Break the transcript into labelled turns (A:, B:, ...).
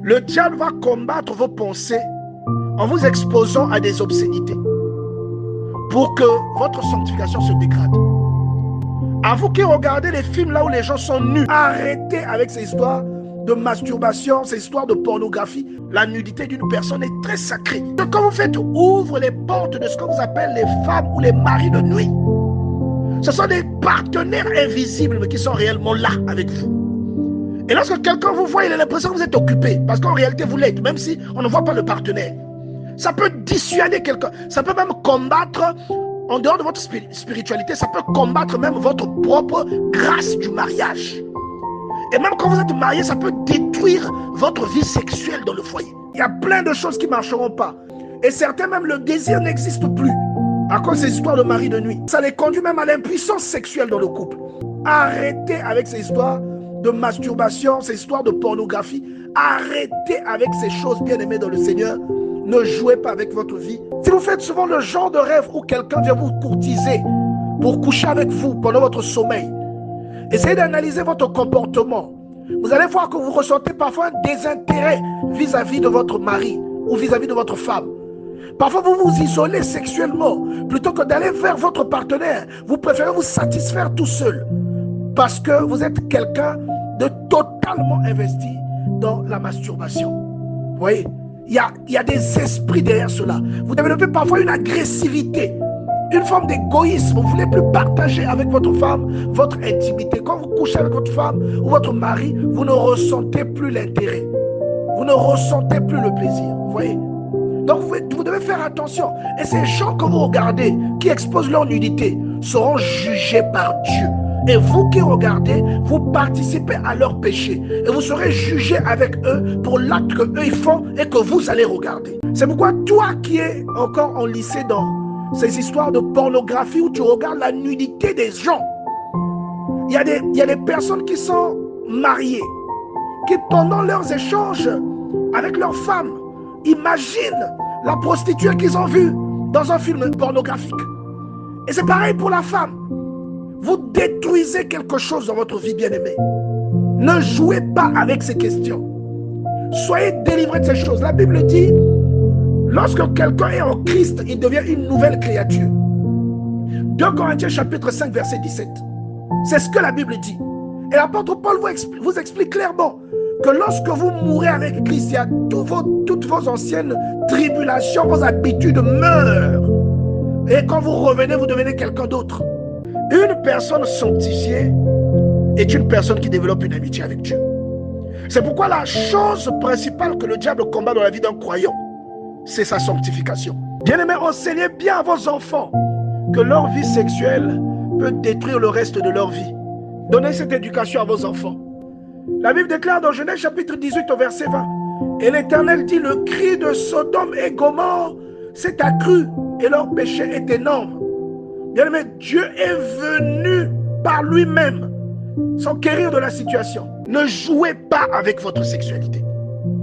A: Le diable va combattre vos pensées en vous exposant à des obscénités pour que votre sanctification se dégrade. À vous qui regardez les films là où les gens sont nus, arrêtez avec ces histoires de masturbation, ces histoires de pornographie. La nudité d'une personne est très sacrée. Ce que vous faites ouvre les portes de ce que vous appelez les femmes ou les maris de nuit. Ce sont des partenaires invisibles mais qui sont réellement là avec vous. Et lorsque quelqu'un vous voit, il a l'impression que vous êtes occupé. Parce qu'en réalité, vous l'êtes, même si on ne voit pas le partenaire. Ça peut dissuader quelqu'un. Ça peut même combattre, en dehors de votre spiritualité, ça peut combattre même votre propre grâce du mariage. Et même quand vous êtes marié, ça peut détruire votre vie sexuelle dans le foyer. Il y a plein de choses qui ne marcheront pas. Et certains, même le désir n'existe plus à cause de ces histoires de mari de nuit. Ça les conduit même à l'impuissance sexuelle dans le couple. Arrêtez avec ces histoires de masturbation, ces histoires de pornographie. Arrêtez avec ces choses, bien-aimées dans le Seigneur. Ne jouez pas avec votre vie. Si vous faites souvent le genre de rêve où quelqu'un vient vous courtiser pour coucher avec vous pendant votre sommeil, essayez d'analyser votre comportement. Vous allez voir que vous ressentez parfois un désintérêt vis-à-vis de votre mari ou vis-à-vis de votre femme. Parfois, vous vous isolez sexuellement. Plutôt que d'aller vers votre partenaire, vous préférez vous satisfaire tout seul. Parce que vous êtes quelqu'un de totalement investi dans la masturbation. Vous voyez, il y a des esprits derrière cela. Vous développez parfois une agressivité, une forme d'égoïsme. Vous ne voulez plus partager avec votre femme votre intimité. Quand vous couchez avec votre femme ou votre mari, vous ne ressentez plus l'intérêt. Vous ne ressentez plus le plaisir. Vous voyez? Donc vous devez faire attention. Et ces gens que vous regardez, qui exposent leur nudité, seront jugés par Dieu. Et vous qui regardez, vous participez à leur péché. Et vous serez jugés avec eux pour l'acte qu'eux ils font et que vous allez regarder. C'est pourquoi toi qui es encore en lycée dans ces histoires de pornographie où tu regardes la nudité des gens, il y a des personnes qui sont mariées, qui pendant leurs échanges avec leurs femmes, imaginent la prostituée qu'ils ont vue dans un film pornographique. Et c'est pareil pour la femme. Vous détruisez quelque chose dans votre vie, bien-aimée. Ne jouez pas avec ces questions. Soyez délivrés de ces choses. La Bible dit, lorsque quelqu'un est en Christ, il devient une nouvelle créature. 2 Corinthiens chapitre 5, verset 17. C'est ce que la Bible dit. Et l'apôtre Paul vous explique clairement que lorsque vous mourrez avec Christ, il y a toutes vos anciennes tribulations, vos habitudes meurent. Et quand vous revenez, vous devenez quelqu'un d'autre. Une personne sanctifiée est une personne qui développe une amitié avec Dieu. C'est pourquoi la chose principale que le diable combat dans la vie d'un croyant, c'est sa sanctification. Bien-aimés, enseignez bien à vos enfants que leur vie sexuelle peut détruire le reste de leur vie. Donnez cette éducation à vos enfants. La Bible déclare dans Genèse chapitre 18 au verset 20, et l'Éternel dit, le cri de Sodome et Gomorrhe s'est accru et leur péché est énorme. Bien-aimé, Dieu est venu par lui-même s'enquérir de la situation. Ne jouez pas avec votre sexualité.